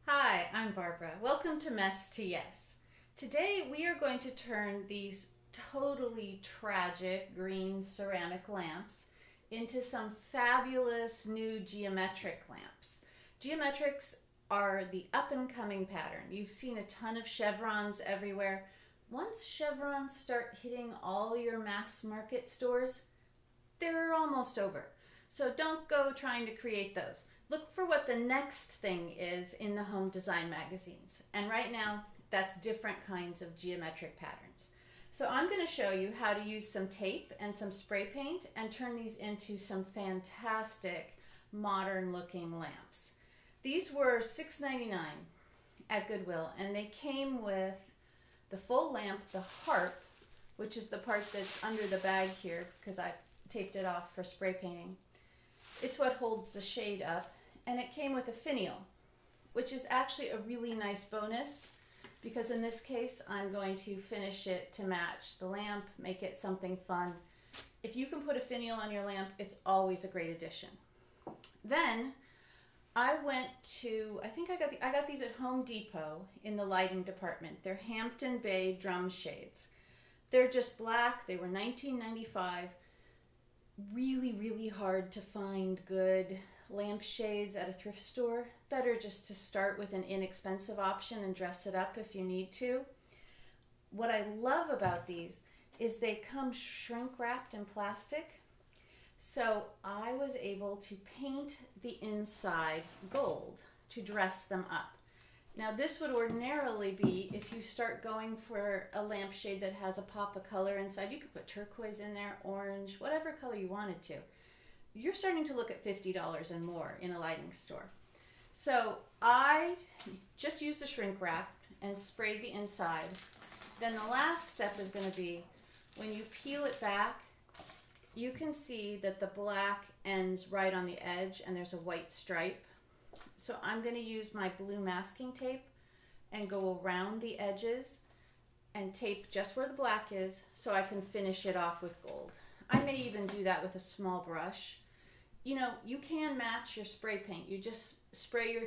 Hi, I'm Barbara. Welcome to Mess to Yes. Today we are going to turn these totally tragic green ceramic lamps into some fabulous new geometric lamps. Geometrics are the up-and-coming pattern. You've seen a ton of chevrons everywhere. Once chevrons start hitting all your mass market stores, they're almost over. So don't go trying to create those. Look for what the next thing is in the home design magazines. And right now, that's different kinds of geometric patterns. So I'm going to show you how to use some tape and some spray paint and turn these into some fantastic modern looking lamps. These were $6.99 at Goodwill, and they came with the full lamp, the harp, which is the part that's under the bag here because I taped it off for spray painting. It's what holds the shade up, and it came with a finial, which is actually a really nice bonus because in this case I'm going to finish it to match the lamp, make it something fun. If you can put a finial on your lamp, it's always a great addition. Then I went to, I got these at Home Depot in the lighting department. They're Hampton Bay drum shades. They're just black. They were $19.95. Really hard to find good lampshades at a thrift store. Better just to start with an inexpensive option and dress it up if you need to. What I love about these is they come shrink wrapped in plastic. So I was able to paint the inside gold to dress them up. Now this would ordinarily be, if you start going for a lampshade that has a pop of color inside, you could put turquoise in there, orange, whatever color you wanted to. You're starting to look at $50 and more in a lighting store. So I just used the shrink wrap and sprayed the inside. Then the last step is going to be, when you peel it back, you can see that the black ends right on the edge and there's a white stripe. So I'm going to use my blue masking tape and go around the edges and tape just where the black is so I can finish it off with gold. I may even do that with a small brush. You know, you can match your spray paint. You just spray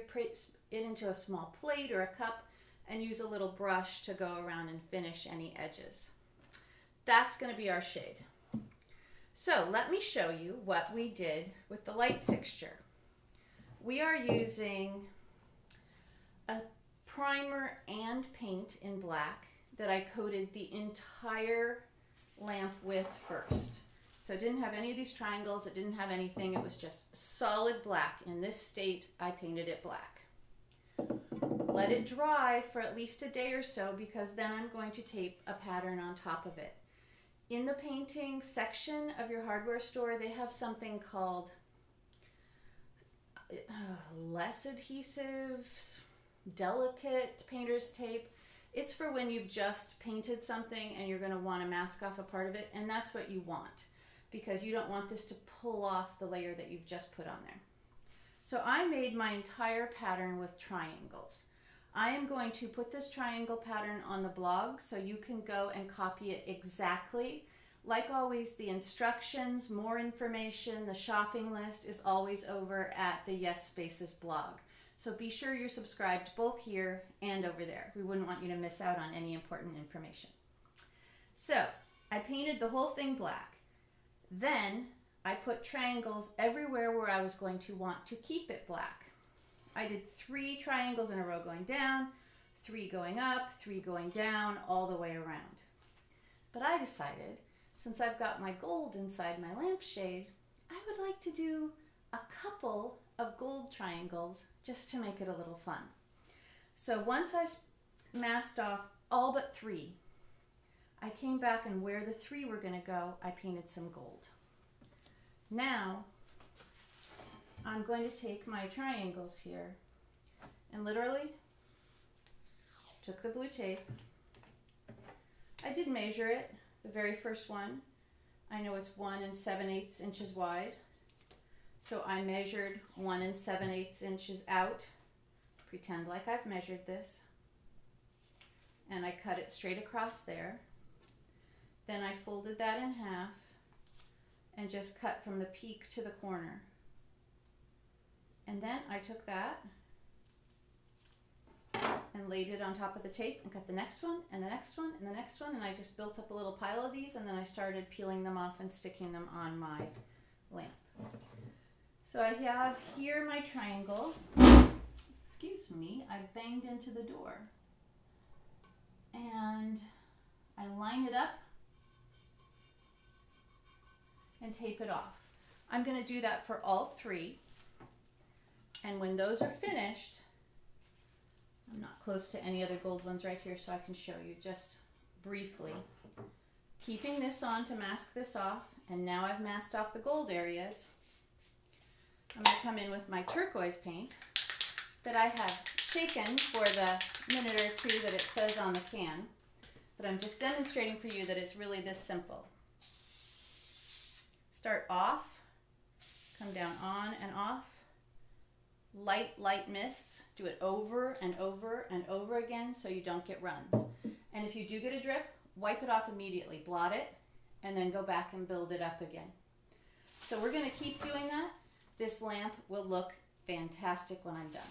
it into a small plate or a cup and use a little brush to go around and finish any edges. That's going to be our shade. So let me show you what we did with the light fixture. We are using a primer and paint in black that I coated the entire lamp with first. So it didn't have any of these triangles, it didn't have anything, it was just solid black. In this state, I painted it black. Let it dry for at least a day or so because then I'm going to tape a pattern on top of it. In the painting section of your hardware store, they have something called less adhesive, delicate painter's tape. It's for when you've just painted something and you're going to want to mask off a part of it, and that's what you want because you don't want this to pull off the layer that you've just put on there. So I made my entire pattern with triangles. I am going to put this triangle pattern on the blog so you can go and copy it exactly. Like always, the instructions, more information, the shopping list is always over at the Yes Spaces blog. So be sure you're subscribed both here and over there. We wouldn't want you to miss out on any important information. So I painted the whole thing black. Then I put triangles everywhere where I was going to want to keep it black. I did 3 triangles in a row going down, 3 going up, 3 going down, all the way around. But I decided, since I've got my gold inside my lampshade, I would like to do a couple of gold triangles just to make it a little fun. So once I masked off all but 3, I came back and where the 3 were going to go, I painted some gold. Now, I'm going to take my triangles here and literally took the blue tape. I did measure it, the very first one. I know it's 1 7/8 inches wide. So I measured 1 7/8 inches out. Pretend like I've measured this. And I cut it straight across there. Then I folded that in half, and just cut from the peak to the corner. And then I took that and laid it on top of the tape and cut the next one and the next one and the next one, and I just built up a little pile of these, and then I started peeling them off and sticking them on my lamp. So I have here my triangle. Excuse me, I banged into the door. And I line it up and tape it off. I'm going to do that for all three. And when those are finished, I'm not close to any other gold ones right here, so I can show you just briefly. Keeping this on to mask this off, and now I've masked off the gold areas. I'm going to come in with my turquoise paint that I have shaken for the minute or two that it says on the can, but I'm just demonstrating for you that it's really this simple. Start off, come down on and off, light mists, do it over and over and over again so you don't get runs. And if you do get a drip, wipe it off immediately, blot it, and then go back and build it up again. So we're going to keep doing that. This lamp will look fantastic when I'm done.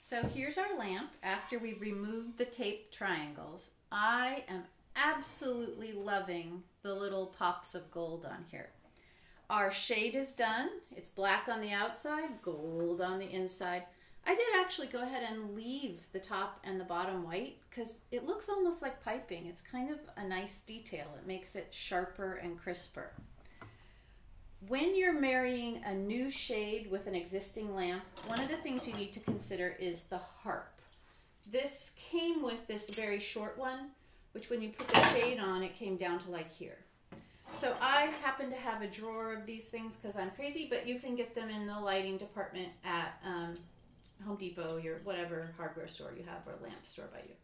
So here's our lamp after we've removed the tape triangles. I am absolutely loving the little pops of gold on here. Our shade is done. It's black on the outside, gold on the inside. I did actually go ahead and leave the top and the bottom white because it looks almost like piping. It's kind of a nice detail. It makes it sharper and crisper. When you're marrying a new shade with an existing lamp, one of the things you need to consider is the harp. This came with this very short one, which when you put the shade on, it came down to like here. So I happen to have a drawer of these things because I'm crazy, but you can get them in the lighting department at Home Depot, your whatever hardware store you have or lamp store by you.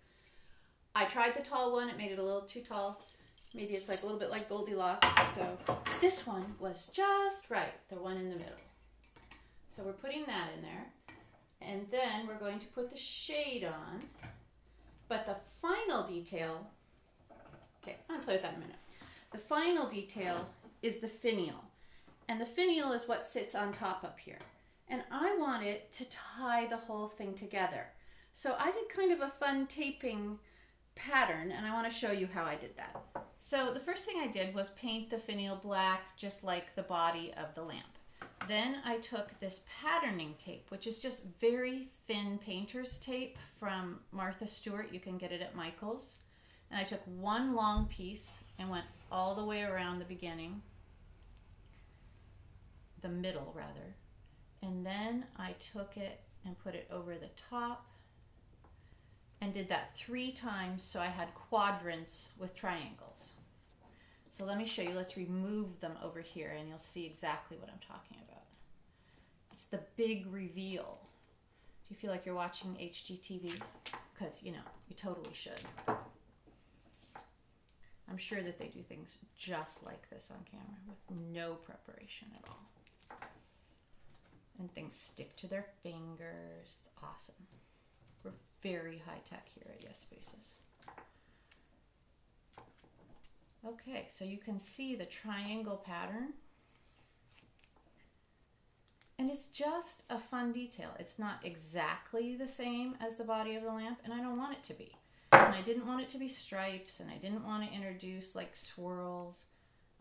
I tried the tall one. It made it a little too tall. Maybe it's like a little bit like Goldilocks. So this one was just right, the one in the middle. So we're putting that in there. And then we're going to put the shade on. But the final detail, okay, I'll play with that in a minute. The final detail is the finial. And the finial is what sits on top up here. And I want it to tie the whole thing together. So I did kind of a fun taping pattern, and I want to show you how I did that. So the first thing I did was paint the finial black just like the body of the lamp. Then I took this patterning tape, which is just very thin painter's tape from Martha Stewart. You can get it at Michael's. And I took one long piece and went all the way around the beginning, the middle rather. And then I took it and put it over the top and did that 3 times, so I had quadrants with triangles. So let me show you. Let's remove them over here and you'll see exactly what I'm talking about. It's the big reveal. Do you feel like you're watching HGTV? Because, you know, you totally should. I'm sure that they do things just like this on camera with no preparation at all. And things stick to their fingers. It's awesome. We're very high tech here at Yes Spaces. Okay, so you can see the triangle pattern. And it's just a fun detail. It's not exactly the same as the body of the lamp, and I don't want it to be. And I didn't want it to be stripes, and I didn't want to introduce like swirls.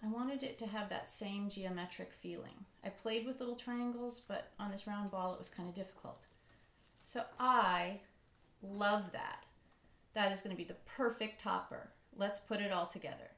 I wanted it to have that same geometric feeling. I played with little triangles, but on this round ball it was kind of difficult. So I love that. That is going to be the perfect topper. Let's put it all together.